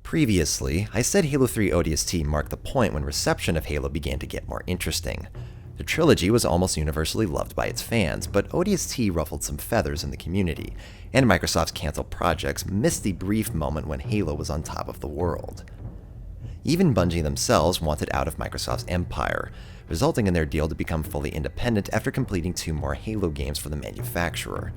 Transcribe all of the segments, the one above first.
Previously, I said Halo 3 ODST marked the point when reception of Halo began to get more interesting. The trilogy was almost universally loved by its fans, but ODST ruffled some feathers in the community, and Microsoft's canceled projects missed the brief moment when Halo was on top of the world. Even Bungie themselves wanted out of Microsoft's empire, resulting in their deal to become fully independent after completing 2 more Halo games for the manufacturer.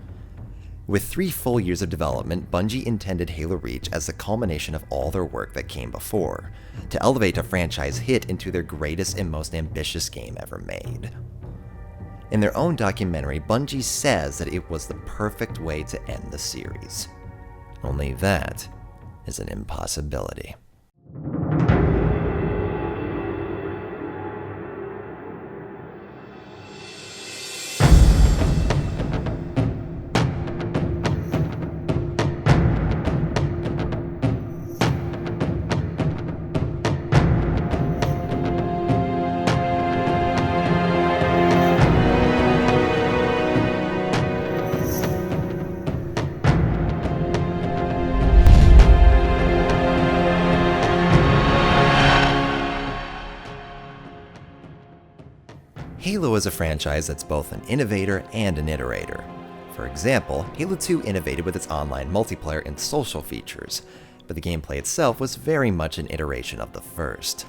With 3 full years of development, Bungie intended Halo Reach as the culmination of all their work that came before, to elevate a franchise hit into their greatest and most ambitious game ever made. In their own documentary, Bungie says that it was the perfect way to end the series. Only that is an impossibility. Halo is a franchise that's both an innovator and an iterator. For example, Halo 2 innovated with its online multiplayer and social features, but the gameplay itself was very much an iteration of the first.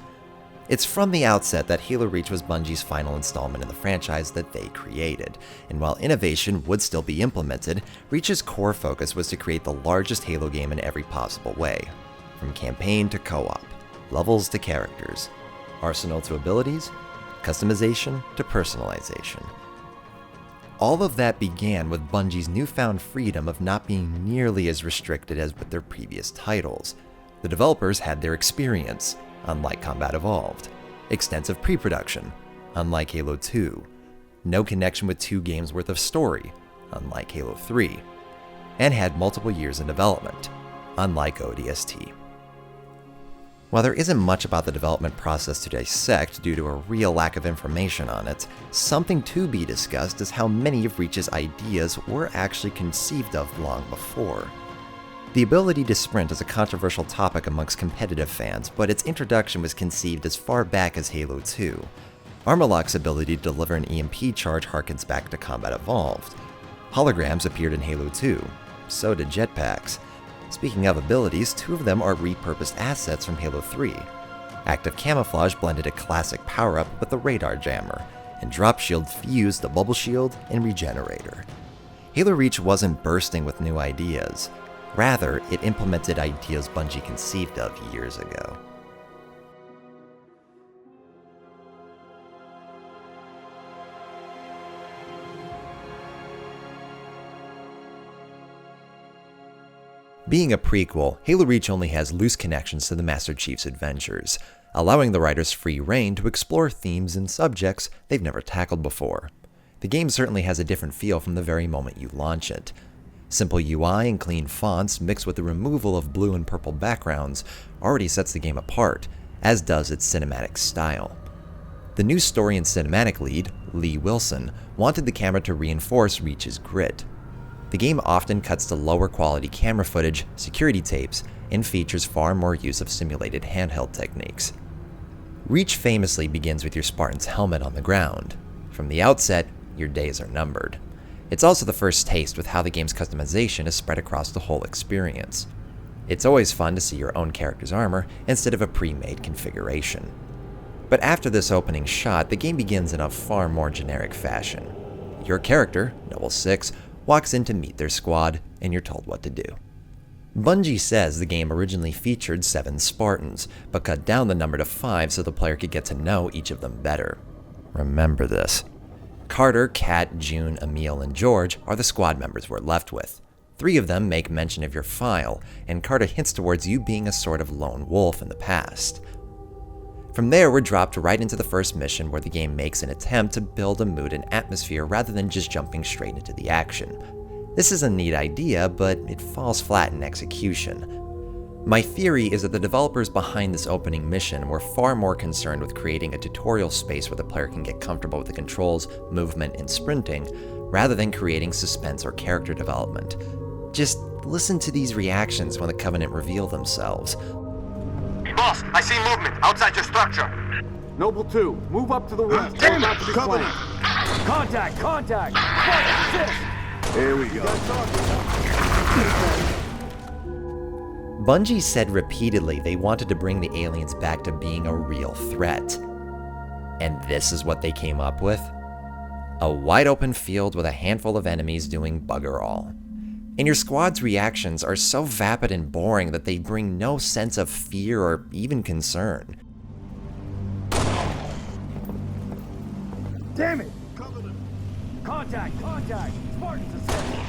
It's from the outset that Halo Reach was Bungie's final installment in the franchise that they created, and while innovation would still be implemented, Reach's core focus was to create the largest Halo game in every possible way, from campaign to co-op, levels to characters, arsenal to abilities, customization to personalization. All of that began with Bungie's newfound freedom of not being nearly as restricted as with their previous titles. The developers had their experience, unlike Combat Evolved, extensive pre-production, unlike Halo 2, no connection with 2 games worth of story, unlike Halo 3, and had multiple years in development, unlike ODST. While there isn't much about the development process to dissect due to a real lack of information on it, something to be discussed is how many of Reach's ideas were actually conceived of long before. The ability to sprint is a controversial topic amongst competitive fans, but its introduction was conceived as far back as Halo 2. Armorlock's ability to deliver an EMP charge harkens back to Combat Evolved. Holograms appeared in Halo 2, so did jetpacks. Speaking of abilities, 2 of them are repurposed assets from Halo 3. Active Camouflage blended a classic power-up with the Radar Jammer, and Drop Shield fused the Bubble Shield and Regenerator. Halo Reach wasn't bursting with new ideas. Rather, it implemented ideas Bungie conceived of years ago. Being a prequel, Halo Reach only has loose connections to the Master Chief's adventures, allowing the writers free rein to explore themes and subjects they've never tackled before. The game certainly has a different feel from the very moment you launch it. Simple UI and clean fonts mixed with the removal of blue and purple backgrounds already sets the game apart, as does its cinematic style. The new story and cinematic lead, Lee Wilson, wanted the camera to reinforce Reach's grit. The game often cuts to lower quality camera footage, security tapes, and features far more use of simulated handheld techniques. Reach famously begins with your Spartan's helmet on the ground. From the outset, your days are numbered. It's also the first taste with how the game's customization is spread across the whole experience. It's always fun to see your own character's armor instead of a pre-made configuration. But after this opening shot, the game begins in a far more generic fashion. Your character, Noble 6, walks in to meet their squad, and you're told what to do. Bungie says the game originally featured 7 Spartans, but cut down the number to 5 so the player could get to know each of them better. Remember this. Carter, Kat, June, Emil, and George are the squad members we're left with. 3 of them make mention of your file, and Carter hints towards you being a sort of lone wolf in the past. From there, we're dropped right into the first mission where the game makes an attempt to build a mood and atmosphere rather than just jumping straight into the action. This is a neat idea, but it falls flat in execution. My theory is that the developers behind this opening mission were far more concerned with creating a tutorial space where the player can get comfortable with the controls, movement, and sprinting, rather than creating suspense or character development. Just listen to these reactions when the Covenant reveal themselves. I see movement outside your structure. Noble 2, move up to the west. Damn Out to the Covenant! flank. Contact! Contact! Spartan, assist! Here we go. Bungie said repeatedly they wanted to bring the aliens back to being a real threat. And this is what they came up with? A wide open field with a handful of enemies doing bugger all. And your squad's reactions are so vapid and boring that they bring no sense of fear or even concern. Damn it! Covenant! Contact! Contact! Spartans, assist!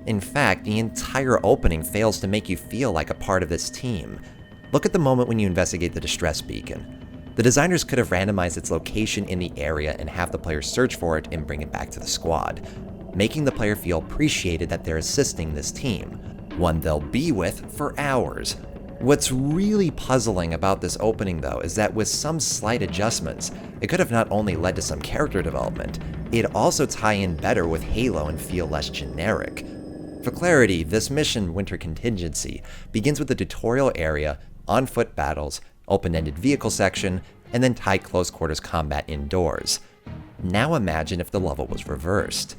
In fact, the entire opening fails to make you feel like a part of this team. Look at the moment when you investigate the distress beacon. The designers could have randomized its location in the area and have the player search for it and bring it back to the squad, making the player feel appreciated that they're assisting this team, one they'll be with for hours. What's really puzzling about this opening though is that with some slight adjustments, it could have not only led to some character development, it'd also tie in better with Halo and feel less generic. For clarity, this mission, Winter Contingency, begins with the tutorial area, on-foot battles, open-ended vehicle section, and then tight close quarters combat indoors. Now imagine if the level was reversed.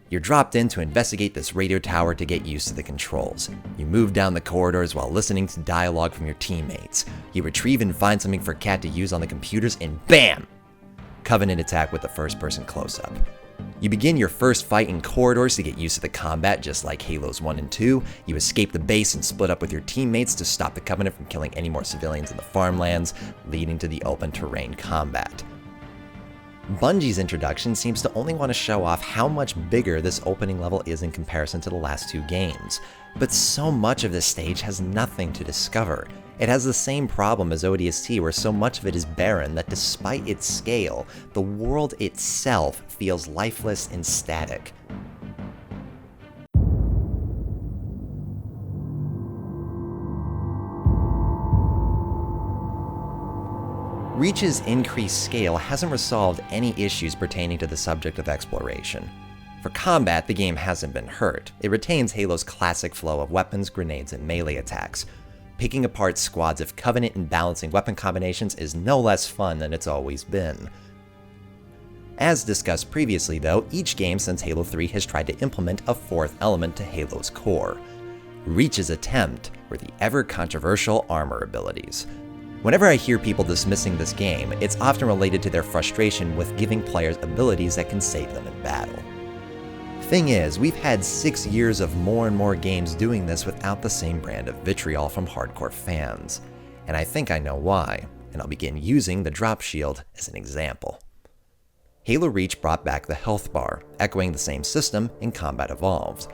You're dropped in to investigate this radio tower to get used to the controls. You move down the corridors while listening to dialogue from your teammates. You retrieve and find something for Cat to use on the computers and BAM! Covenant attack with the first-person close-up. You begin your first fight in corridors to get used to the combat just like Halos 1 and 2. You escape the base and split up with your teammates to stop the Covenant from killing any more civilians in the farmlands, leading to the open terrain combat. Bungie's introduction seems to only want to show off how much bigger this opening level is in comparison to the last two games, but so much of this stage has nothing to discover. It has the same problem as ODST where so much of it is barren that despite its scale, the world itself feels lifeless and static. Reach's increased scale hasn't resolved any issues pertaining to the subject of exploration. For combat, the game hasn't been hurt. It retains Halo's classic flow of weapons, grenades, and melee attacks. Picking apart squads of Covenant and balancing weapon combinations is no less fun than it's always been. As discussed previously though, each game since Halo 3 has tried to implement a fourth element to Halo's core. Reach's attempt were the ever-controversial armor abilities. Whenever I hear people dismissing this game, it's often related to their frustration with giving players abilities that can save them in battle. Thing is, we've had 6 years of more and more games doing this without the same brand of vitriol from hardcore fans. And I think I know why, and I'll begin using the drop shield as an example. Halo Reach brought back the health bar, echoing the same system in Combat Evolved.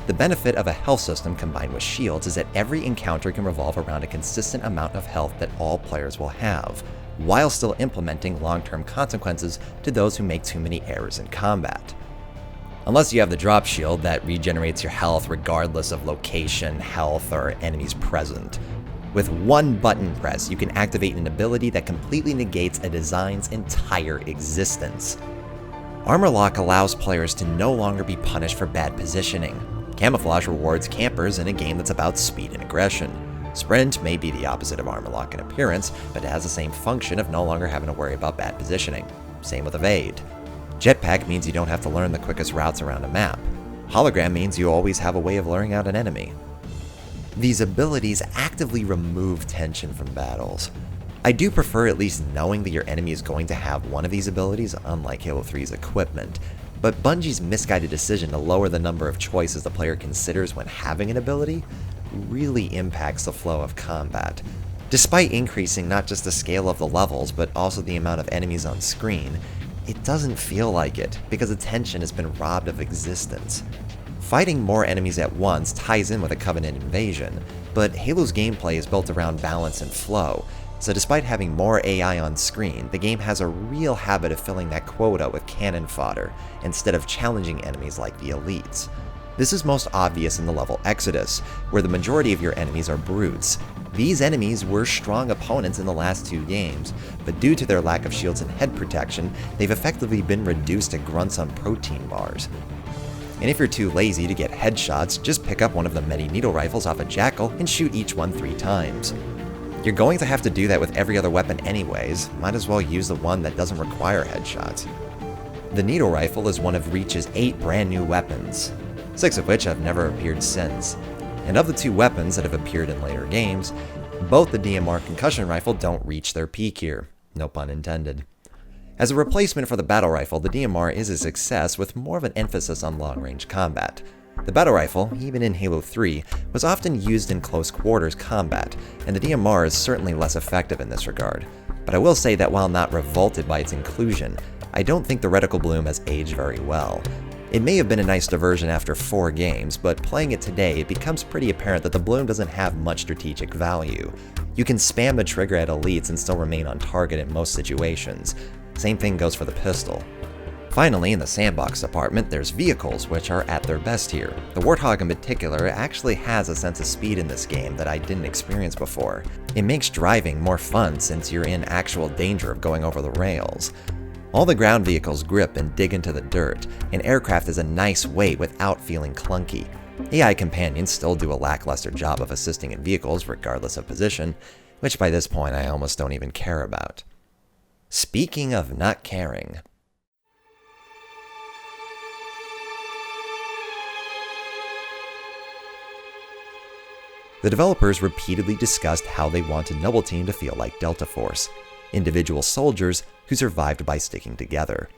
The benefit of a health system combined with shields is that every encounter can revolve around a consistent amount of health that all players will have, while still implementing long-term consequences to those who make too many errors in combat. Unless you have the drop shield that regenerates your health regardless of location, health, or enemies present. With one button press, you can activate an ability that completely negates a design's entire existence. Armor Lock allows players to no longer be punished for bad positioning. Camouflage rewards campers in a game that's about speed and aggression. Sprint may be the opposite of Armor Lock in appearance, but it has the same function of no longer having to worry about bad positioning. Same with Evade. Jetpack means you don't have to learn the quickest routes around a map. Hologram means you always have a way of luring out an enemy. These abilities actively remove tension from battles. I do prefer at least knowing that your enemy is going to have one of these abilities, unlike Halo 3's equipment, but Bungie's misguided decision to lower the number of choices the player considers when having an ability really impacts the flow of combat. Despite increasing not just the scale of the levels, but also the amount of enemies on screen, it doesn't feel like it, because attention has been robbed of existence. Fighting more enemies at once ties in with a Covenant invasion, but Halo's gameplay is built around balance and flow, so despite having more AI on screen, the game has a real habit of filling that quota with cannon fodder, instead of challenging enemies like the elites. This is most obvious in the level Exodus, where the majority of your enemies are brutes. These enemies were strong opponents in the last 2 games, but due to their lack of shields and head protection, they've effectively been reduced to grunts on protein bars. and if you're too lazy to get headshots, just pick up one of the many needle rifles off a jackal and shoot each one 3 times. You're going to have to do that with every other weapon anyways, might as well use the one that doesn't require headshots. The needle rifle is one of Reach's 8 brand new weapons, 6 of which have never appeared since. And of the 2 weapons that have appeared in later games, both the DMR concussion rifle don't reach their peak here, no pun intended. As a replacement for the battle rifle, the DMR is a success with more of an emphasis on long-range combat. The battle rifle, even in Halo 3, was often used in close quarters combat, and the DMR is certainly less effective in this regard. But I will say that while not revolted by its inclusion, I don't think the reticle bloom has aged very well. It may have been a nice diversion after 4 games, but playing it today, it becomes pretty apparent that the bloom doesn't have much strategic value. You can spam the trigger at elites and still remain on target in most situations. Same thing goes for the pistol. Finally, in the sandbox department, there's vehicles, which are at their best here. The Warthog in particular actually has a sense of speed in this game that I didn't experience before. It makes driving more fun since you're in actual danger of going over the rails. All the ground vehicles grip and dig into the dirt, and aircraft is a nice weight without feeling clunky. AI companions still do a lackluster job of assisting in vehicles regardless of position, which by this point I almost don't even care about. Speaking of not caring, the developers repeatedly discussed how they wanted Noble Team to feel like Delta Force, individual soldiers who survived by sticking together.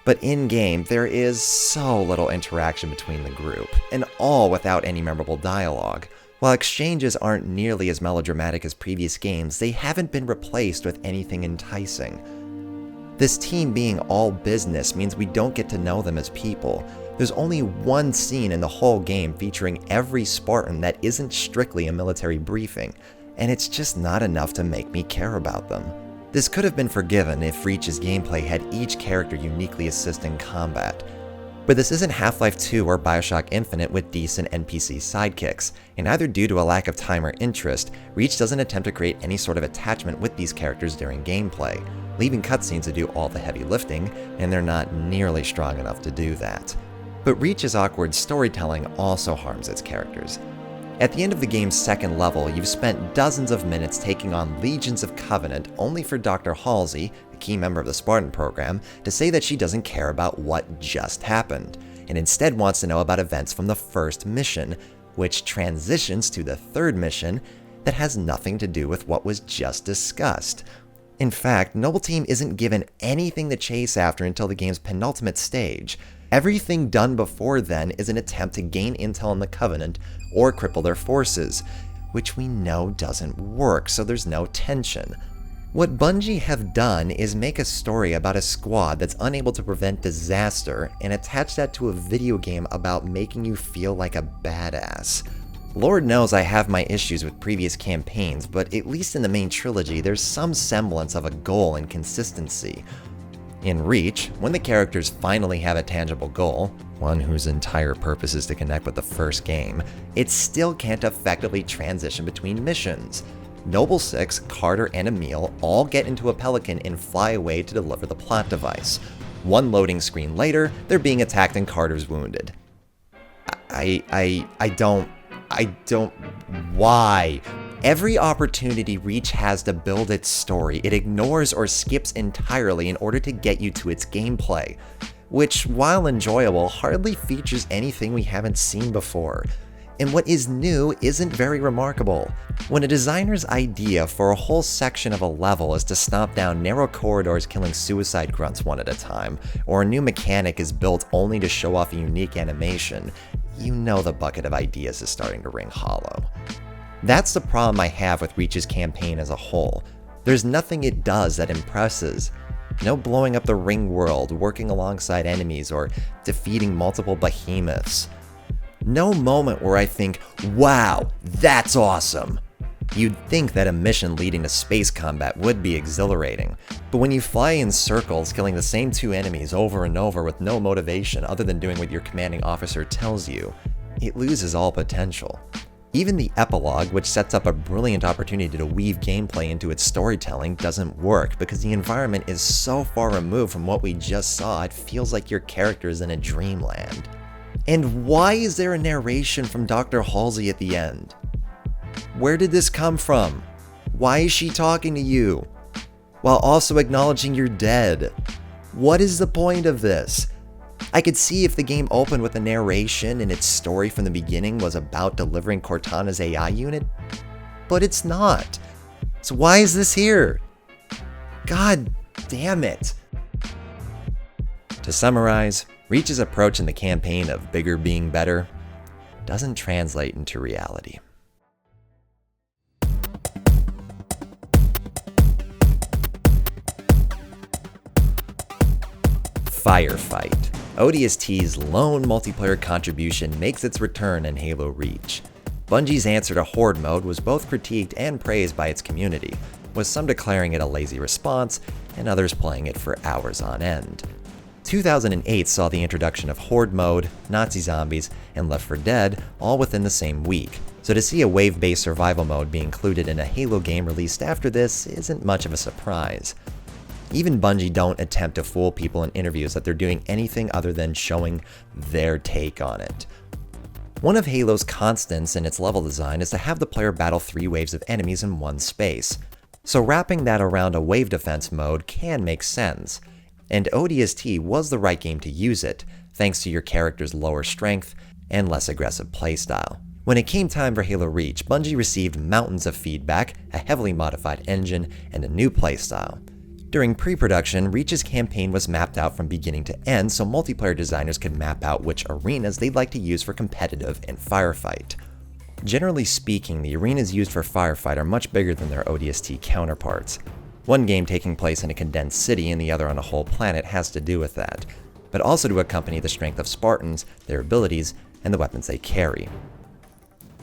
But in-game, there is so little interaction between the group, and all without any memorable dialogue. While exchanges aren't nearly as melodramatic as previous games, they haven't been replaced with anything enticing. This team being all business means we don't get to know them as people. There's only one scene in the whole game featuring every Spartan that isn't strictly a military briefing, and it's just not enough to make me care about them. This could have been forgiven if Reach's gameplay had each character uniquely assist in combat. But this isn't Half-Life 2 or Bioshock Infinite with decent NPC sidekicks, and either due to a lack of time or interest, Reach doesn't attempt to create any sort of attachment with these characters during gameplay, leaving cutscenes to do all the heavy lifting, and they're not nearly strong enough to do that. But Reach's awkward storytelling also harms its characters. At the end of the game's second level, you've spent dozens of minutes taking on legions of Covenant only for Dr. Halsey, a key member of the Spartan program, to say that she doesn't care about what just happened, and instead wants to know about events from the first mission, which transitions to the third mission that has nothing to do with what was just discussed. In fact, Noble Team isn't given anything to chase after until the game's penultimate stage. Everything done before then is an attempt to gain intel on the Covenant or cripple their forces, which we know doesn't work, so there's no tension. What Bungie have done is make a story about a squad that's unable to prevent disaster and attach that to a video game about making you feel like a badass. Lord knows I have my issues with previous campaigns, but at least in the main trilogy there's some semblance of a goal and consistency. In Reach, when the characters finally have a tangible goal, one whose entire purpose is to connect with the first game, it still can't effectively transition between missions. Noble 6, Carter, and Emil all get into a Pelican and fly away to deliver the plot device. One loading screen later, they're being attacked and Carter's wounded. Why? Every opportunity Reach has to build its story, it ignores or skips entirely in order to get you to its gameplay, which, while enjoyable, hardly features anything we haven't seen before. And what is new isn't very remarkable. When a designer's idea for a whole section of a level is to stomp down narrow corridors killing suicide grunts one at a time, or a new mechanic is built only to show off a unique animation, you know the bucket of ideas is starting to ring hollow. That's the problem I have with Reach's campaign as a whole. There's nothing it does that impresses. No blowing up the ring world, working alongside enemies, or defeating multiple behemoths. No moment where I think, wow, that's awesome. You'd think that a mission leading to space combat would be exhilarating, but when you fly in circles killing the same 2 enemies over and over with no motivation other than doing what your commanding officer tells you, it loses all potential. Even the epilogue, which sets up a brilliant opportunity to weave gameplay into its storytelling, doesn't work because the environment is so far removed from what we just saw it feels like your character is in a dreamland. And why is there a narration from Dr. Halsey at the end? Where did this come from? Why is she talking to you? While also acknowledging you're dead. What is the point of this? I could see if the game opened with a narration and its story from the beginning was about delivering Cortana's AI unit, but it's not. So why is this here? God damn it. To summarize, Reach's approach in the campaign of bigger being better doesn't translate into reality. Firefight. ODST's lone multiplayer contribution makes its return in Halo Reach. Bungie's answer to Horde mode was both critiqued and praised by its community, with some declaring it a lazy response and others playing it for hours on end. 2008 saw the introduction of Horde mode, Nazi zombies, and Left 4 Dead all within the same week, so to see a wave-based survival mode be included in a Halo game released after this isn't much of a surprise. Even Bungie don't attempt to fool people in interviews that they're doing anything other than showing their take on it. One of Halo's constants in its level design is to have the player battle 3 waves of enemies in one space, so wrapping that around a wave defense mode can make sense, and ODST was the right game to use it, thanks to your character's lower strength and less aggressive playstyle. When it came time for Halo Reach, Bungie received mountains of feedback, a heavily modified engine, and a new playstyle. During pre-production, Reach's campaign was mapped out from beginning to end so multiplayer designers could map out which arenas they'd like to use for competitive and firefight. Generally speaking, the arenas used for firefight are much bigger than their ODST counterparts. One game taking place in a condensed city and the other on a whole planet has to do with that, but also to accompany the strength of Spartans, their abilities, and the weapons they carry.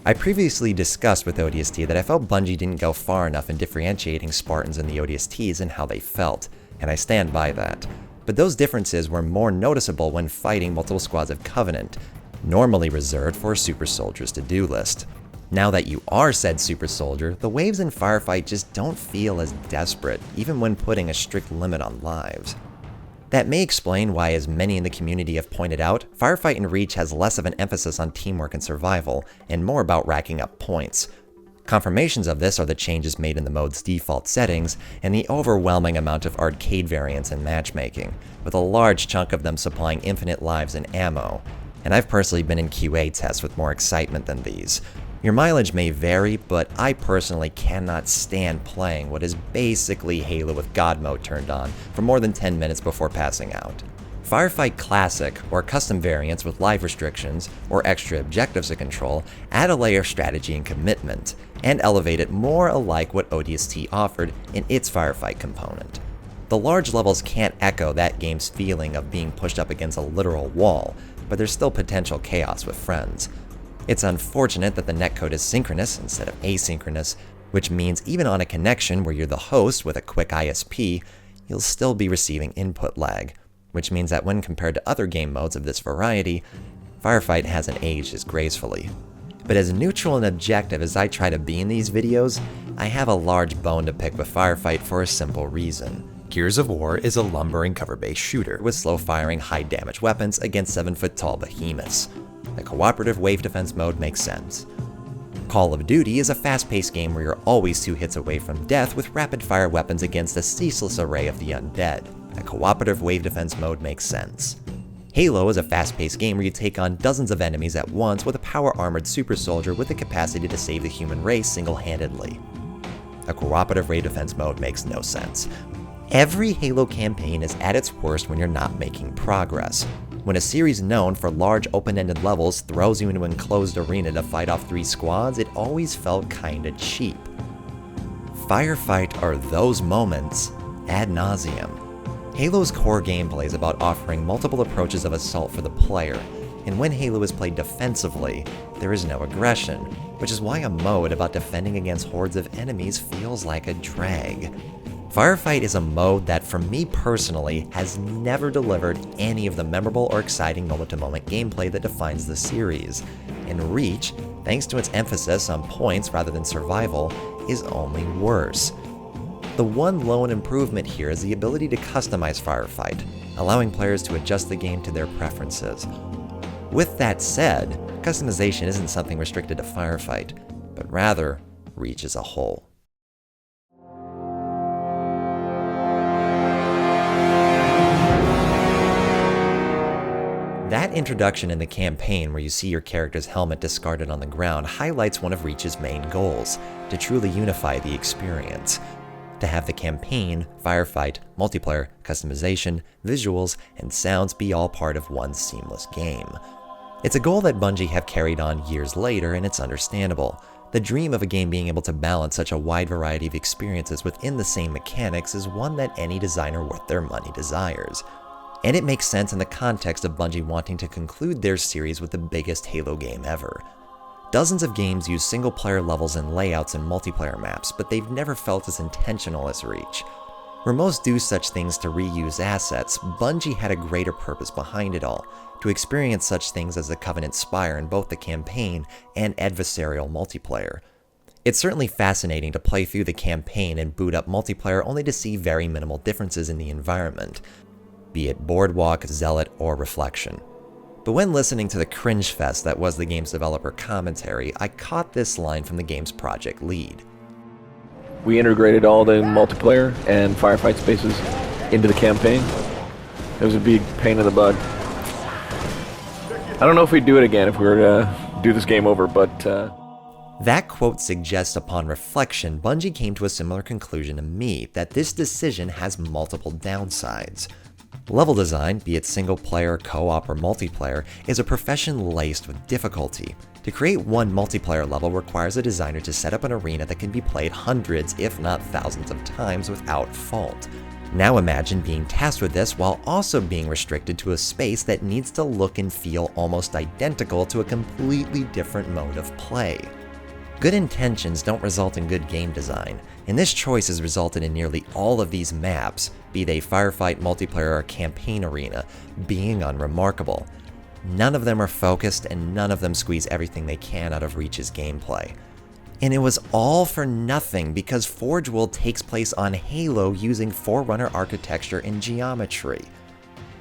I previously discussed with ODST that I felt Bungie didn't go far enough in differentiating Spartans and the ODSTs and how they felt, and I stand by that. But those differences were more noticeable when fighting multiple squads of Covenant, normally reserved for a super soldier's to-do list. Now that you are said super soldier, the waves in Firefight just don't feel as desperate, even when putting a strict limit on lives. That may explain why, as many in the community have pointed out, Firefight in Reach has less of an emphasis on teamwork and survival, and more about racking up points. Confirmations of this are the changes made in the mode's default settings, and the overwhelming amount of arcade variants and matchmaking, with a large chunk of them supplying infinite lives and ammo. And I've personally been in QA tests with more excitement than these. Your mileage may vary, but I personally cannot stand playing what is basically Halo with God mode turned on for more than 10 minutes before passing out. Firefight Classic, or custom variants with live restrictions or extra objectives to control, add a layer of strategy and commitment, and elevate it more alike what ODST offered in its Firefight component. The large levels can't echo that game's feeling of being pushed up against a literal wall, but there's still potential chaos with friends. It's unfortunate that the netcode is synchronous instead of asynchronous, which means even on a connection where you're the host with a quick ISP, you'll still be receiving input lag, which means that when compared to other game modes of this variety, Firefight hasn't aged as gracefully. But as neutral and objective as I try to be in these videos, I have a large bone to pick with Firefight for a simple reason. Gears of War is a lumbering cover-based shooter with slow-firing, high-damage weapons against 7-foot-tall behemoths. A cooperative wave defense mode makes sense. Call of Duty is a fast-paced game where you're always 2 hits away from death with rapid-fire weapons against a ceaseless array of the undead. A cooperative wave defense mode makes sense. Halo is a fast-paced game where you take on dozens of enemies at once with a power-armored super soldier with the capacity to save the human race single-handedly. A cooperative wave defense mode makes no sense. Every Halo campaign is at its worst when you're not making progress. When a series known for large open-ended levels throws you into an enclosed arena to fight off 3 squads, it always felt kinda cheap. Firefight are those moments ad nauseum. Halo's core gameplay is about offering multiple approaches of assault for the player, and when Halo is played defensively, there is no aggression, which is why a mode about defending against hordes of enemies feels like a drag. Firefight is a mode that, for me personally, has never delivered any of the memorable or exciting moment-to-moment gameplay that defines the series, and Reach, thanks to its emphasis on points rather than survival, is only worse. The one lone improvement here is the ability to customize Firefight, allowing players to adjust the game to their preferences. With that said, customization isn't something restricted to Firefight, but rather Reach as a whole. That introduction in the campaign where you see your character's helmet discarded on the ground highlights one of Reach's main goals, to truly unify the experience. To have the campaign, firefight, multiplayer, customization, visuals, and sounds be all part of one seamless game. It's a goal that Bungie have carried on years later, and it's understandable. The dream of a game being able to balance such a wide variety of experiences within the same mechanics is one that any designer worth their money desires. And it makes sense in the context of Bungie wanting to conclude their series with the biggest Halo game ever. Dozens of games use single-player levels and layouts in multiplayer maps, but they've never felt as intentional as Reach. Where most do such things to reuse assets, Bungie had a greater purpose behind it all, to experience such things as the Covenant Spire in both the campaign and adversarial multiplayer. It's certainly fascinating to play through the campaign and boot up multiplayer only to see very minimal differences in the environment, be it Boardwalk, Zealot, or Reflection. But when listening to the cringe fest that was the game's developer commentary, I caught this line from the game's project lead. We integrated all the multiplayer and firefight spaces into the campaign. It was a big pain in the butt. I don't know if we'd do it again if we were to do this game over, but That quote suggests upon reflection, Bungie came to a similar conclusion to me, that this decision has multiple downsides. Level design, be it single player, co-op, or multiplayer, is a profession laced with difficulty. To create one multiplayer level requires a designer to set up an arena that can be played hundreds, if not thousands of times without fault. Now imagine being tasked with this while also being restricted to a space that needs to look and feel almost identical to a completely different mode of play. Good intentions don't result in good game design, and this choice has resulted in nearly all of these maps, be they firefight, multiplayer, or campaign arena, being unremarkable. None of them are focused, and none of them squeeze everything they can out of Reach's gameplay. And it was all for nothing because Forge World takes place on Halo using Forerunner architecture and geometry.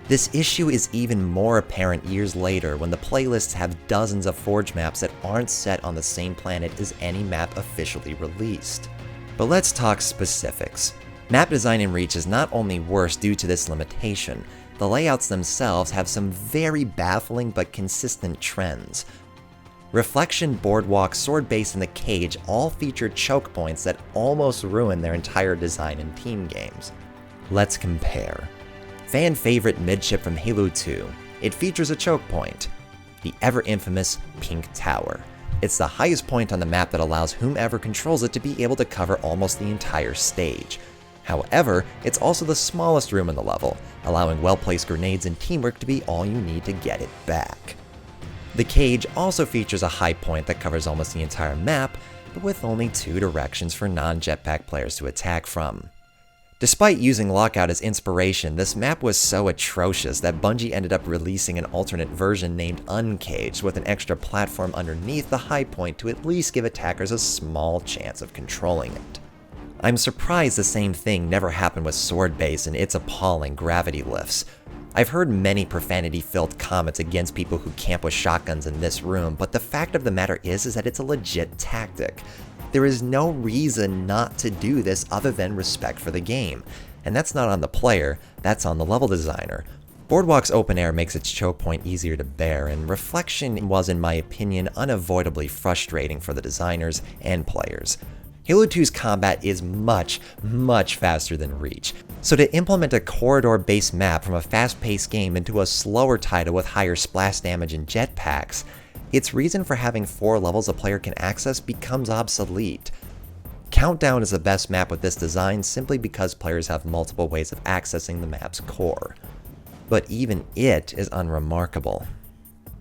This issue is even more apparent years later when the playlists have dozens of Forge maps that aren't set on the same planet as any map officially released. But let's talk specifics. Map design in Reach is not only worse due to this limitation, the layouts themselves have some very baffling but consistent trends. Reflection, Boardwalk, Sword Base, and the Cage all feature choke points that almost ruin their entire design in team games. Let's compare. Fan favorite midship from Halo 2, it features a choke point, the ever infamous Pink Tower. It's the highest point on the map that allows whomever controls it to be able to cover almost the entire stage. However, it's also the smallest room in the level, allowing well-placed grenades and teamwork to be all you need to get it back. The Cage also features a high point that covers almost the entire map, but with only 2 directions for non-jetpack players to attack from. Despite using Lockout as inspiration, this map was so atrocious that Bungie ended up releasing an alternate version named Uncaged with an extra platform underneath the high point to at least give attackers a small chance of controlling it. I'm surprised the same thing never happened with Sword Base and its appalling gravity lifts. I've heard many profanity-filled comments against people who camp with shotguns in this room, but the fact of the matter is that it's a legit tactic. There is no reason not to do this other than respect for the game. And that's not on the player, that's on the level designer. Boardwalk's open air makes its choke point easier to bear, and Reflection was, in my opinion, unavoidably frustrating for the designers and players. Halo 2's combat is much, much faster than Reach, so to implement a corridor-based map from a fast-paced game into a slower title with higher splash damage and jetpacks, its reason for having 4 levels a player can access becomes obsolete. Countdown is the best map with this design simply because players have multiple ways of accessing the map's core. But even it is unremarkable.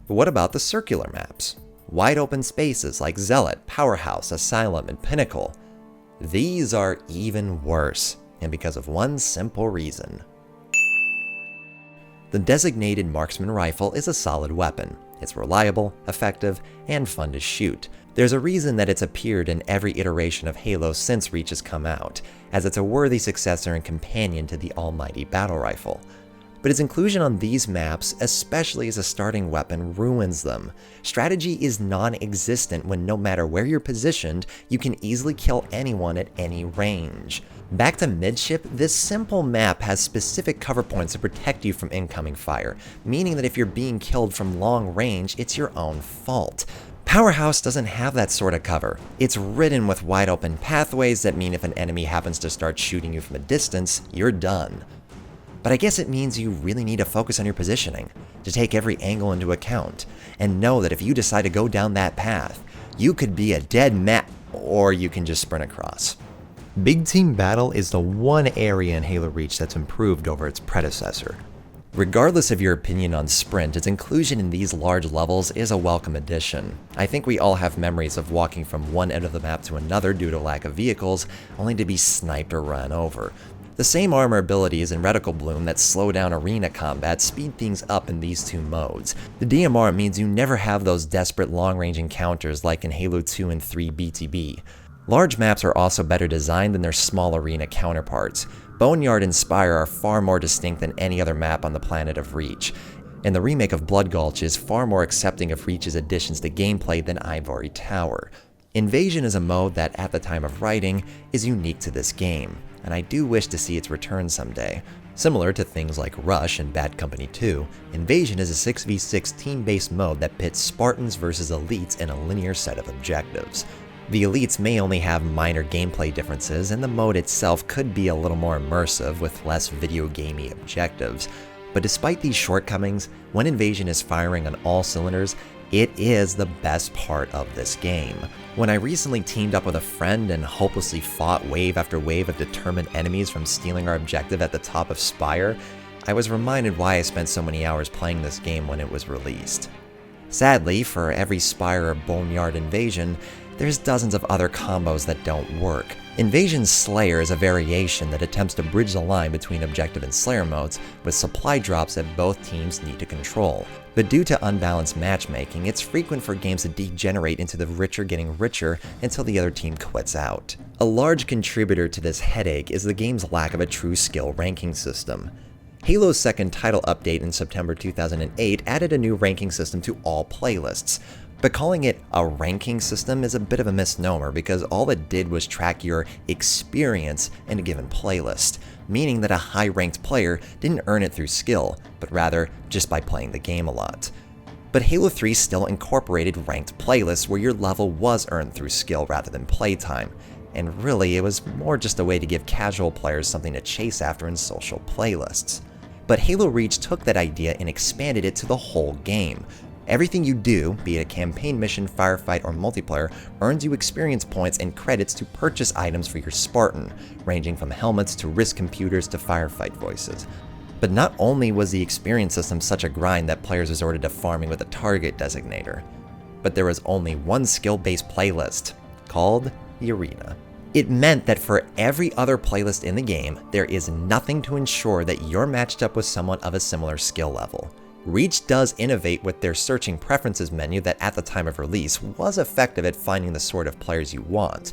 But what about the circular maps? Wide open spaces like Zealot, Powerhouse, Asylum, and Pinnacle. These are even worse, and because of one simple reason. The designated marksman rifle is a solid weapon. It's reliable, effective, and fun to shoot. There's a reason that it's appeared in every iteration of Halo since Reach has come out, as it's a worthy successor and companion to the almighty battle rifle. but its inclusion on these maps, especially as a starting weapon, ruins them. Strategy is non-existent when no matter where you're positioned, you can easily kill anyone at any range. Back to midship, this simple map has specific cover points to protect you from incoming fire, meaning that if you're being killed from long range, it's your own fault. Powerhouse doesn't have that sort of cover. It's ridden with wide open pathways that mean if an enemy happens to start shooting you from a distance, you're done. But I guess it means you really need to focus on your positioning, to take every angle into account, and know that if you decide to go down that path, you could be a dead mat, or you can just sprint across. Big team battle is the one area in Halo Reach that's improved over its predecessor. Regardless of your opinion on Sprint, its inclusion in these large levels is a welcome addition. I think we all have memories of walking from one end of the map to another due to lack of vehicles, only to be sniped or run over. The same armor abilities and reticle bloom that slow down arena combat speed things up in these two modes. The DMR means you never have those desperate long-range encounters like in Halo 2 and 3 BTB. Large maps are also better designed than their small arena counterparts. Boneyard and Spire are far more distinct than any other map on the planet of Reach, and the remake of Blood Gulch is far more accepting of Reach's additions to gameplay than Ivory Tower. Invasion is a mode that, at the time of writing, is unique to this game, and I do wish to see its return someday. Similar to things like Rush and Bad Company 2, Invasion is a 6v6 team-based mode that pits Spartans versus elites in a linear set of objectives. The elites may only have minor gameplay differences, and the mode itself could be a little more immersive with less video gamey objectives. But despite these shortcomings, when Invasion is firing on all cylinders, it is the best part of this game. When I recently teamed up with a friend and hopelessly fought wave after wave of determined enemies from stealing our objective at the top of Spire, I was reminded why I spent so many hours playing this game when it was released. Sadly, for every Spire or Boneyard Invasion, there's dozens of other combos that don't work. Invasion Slayer is a variation that attempts to bridge the line between objective and Slayer modes with supply drops that both teams need to control. But due to unbalanced matchmaking, it's frequent for games to degenerate into the richer getting richer until the other team quits out. A large contributor to this headache is the game's lack of a true skill ranking system. Halo's second title update in September 2008 added a new ranking system to all playlists. But calling it a ranking system is a bit of a misnomer because all it did was track your experience in a given playlist, meaning that a high-ranked player didn't earn it through skill, but rather just by playing the game a lot. But Halo 3 still incorporated ranked playlists where your level was earned through skill rather than playtime, and really it was more just a way to give casual players something to chase after in social playlists. But Halo Reach took that idea and expanded it to the whole game. Everything you do, be it a campaign mission, firefight, or multiplayer, earns you experience points and credits to purchase items for your Spartan, ranging from helmets to wrist computers to firefight voices. But not only was the experience system such a grind that players resorted to farming with a target designator, but there was only one skill-based playlist, called the Arena. It meant that for every other playlist in the game, there is nothing to ensure that you're matched up with someone of a similar skill level. Reach does innovate with their searching preferences menu that at the time of release was effective at finding the sort of players you want.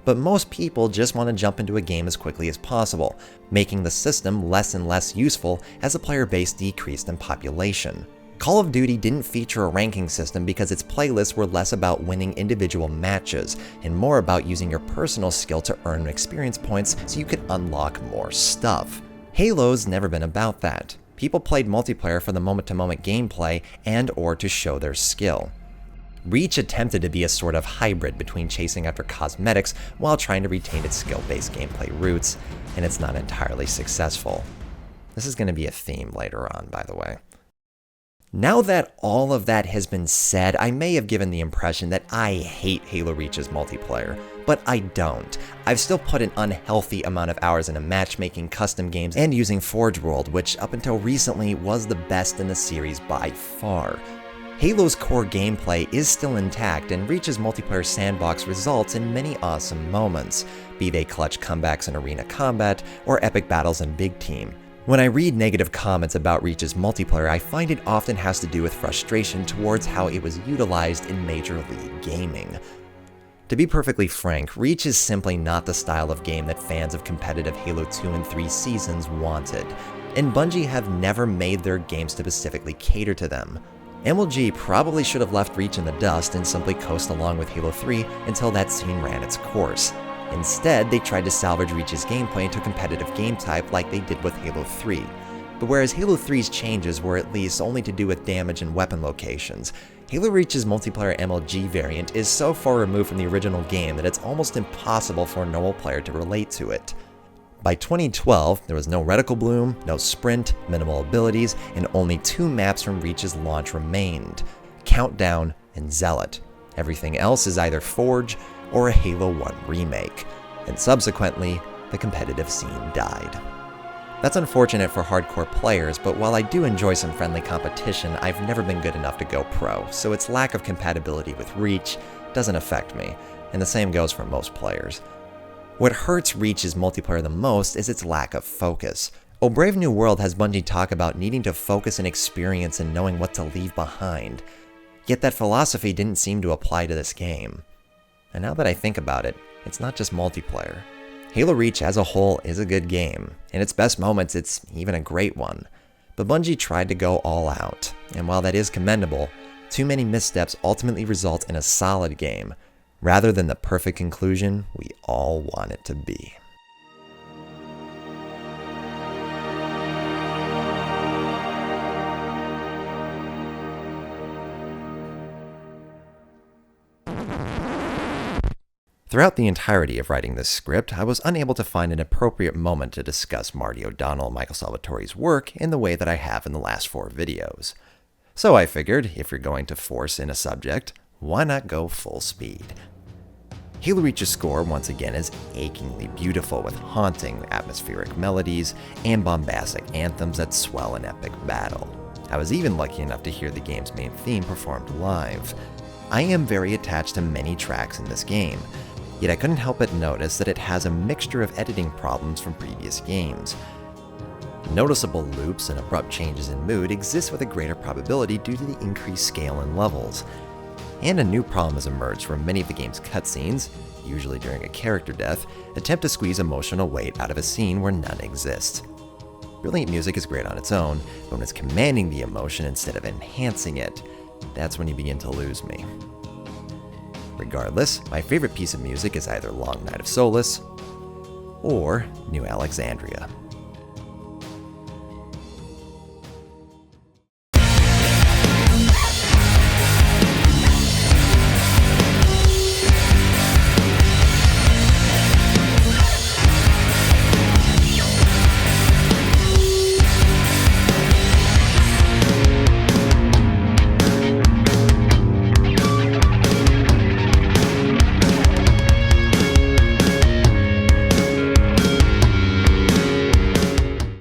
But most people just want to jump into a game as quickly as possible, making the system less and less useful as the player base decreased in population. Call of Duty didn't feature a ranking system because its playlists were less about winning individual matches and more about using your personal skill to earn experience points so you could unlock more stuff. Halo's never been about that. People played multiplayer for the moment-to-moment gameplay and or to show their skill. Reach attempted to be a sort of hybrid between chasing after cosmetics while trying to retain its skill-based gameplay roots, and it's not entirely successful. This is going to be a theme later on, by the way. Now that all of that has been said, I may have given the impression that I hate Halo Reach's multiplayer, but I don't. I've still put an unhealthy amount of hours into matchmaking, custom games, and using Forge World, which up until recently was the best in the series by far. Halo's core gameplay is still intact, and Reach's multiplayer sandbox results in many awesome moments, be they clutch comebacks in arena combat or epic battles in big team. When I read negative comments about Reach's multiplayer, I find it often has to do with frustration towards how it was utilized in Major League Gaming. To be perfectly frank, Reach is simply not the style of game that fans of competitive Halo 2 and 3 seasons wanted. and Bungie have never made their games to specifically cater to them. MLG probably should have left Reach in the dust and simply coast along with Halo 3 until that scene ran its course. Instead, they tried to salvage Reach's gameplay into a competitive game type like they did with Halo 3. But whereas Halo 3's changes were at least only to do with damage and weapon locations, Halo Reach's multiplayer MLG variant is so far removed from the original game that it's almost impossible for a normal player to relate to it. By 2012, there was no reticle bloom, no sprint, minimal abilities, and only 2 maps from Reach's launch remained: Countdown and Zealot. Everything else is either Forge or a Halo 1 remake, and subsequently, the competitive scene died. That's unfortunate for hardcore players, but while I do enjoy some friendly competition, I've never been good enough to go pro, so its lack of compatibility with Reach doesn't affect me, and the same goes for most players. What hurts Reach's multiplayer the most is its lack of focus. Oh Brave New World has Bungie talk about needing to focus and experience and knowing what to leave behind. Yet that philosophy didn't seem to apply to this game. And now that I think about it, it's not just multiplayer. Halo Reach as a whole is a good game. In its best moments, it's even a great one. But Bungie tried to go all out, and while that is commendable, too many missteps ultimately result in a solid game, rather than the perfect conclusion we all want it to be. Throughout the entirety of writing this script, I was unable to find an appropriate moment to discuss Marty O'Donnell and Michael Salvatore's work in the way that I have in the last 4 videos. So I figured, if you're going to force in a subject, why not go full speed? Halo Reach's score once again is achingly beautiful, with haunting atmospheric melodies and bombastic anthems that swell an epic battle. I was even lucky enough to hear the game's main theme performed live. I am very attached to many tracks in this game, yet I couldn't help but notice that it has a mixture of editing problems from previous games. Noticeable loops and abrupt changes in mood exist with a greater probability due to the increased scale and levels. And a new problem has emerged where many of the game's cutscenes, usually during a character death, attempt to squeeze emotional weight out of a scene where none exists. Brilliant music is great on its own, but when it's commanding the emotion instead of enhancing it, that's when you begin to lose me. Regardless, my favorite piece of music is either Long Night of Solace or New Alexandria.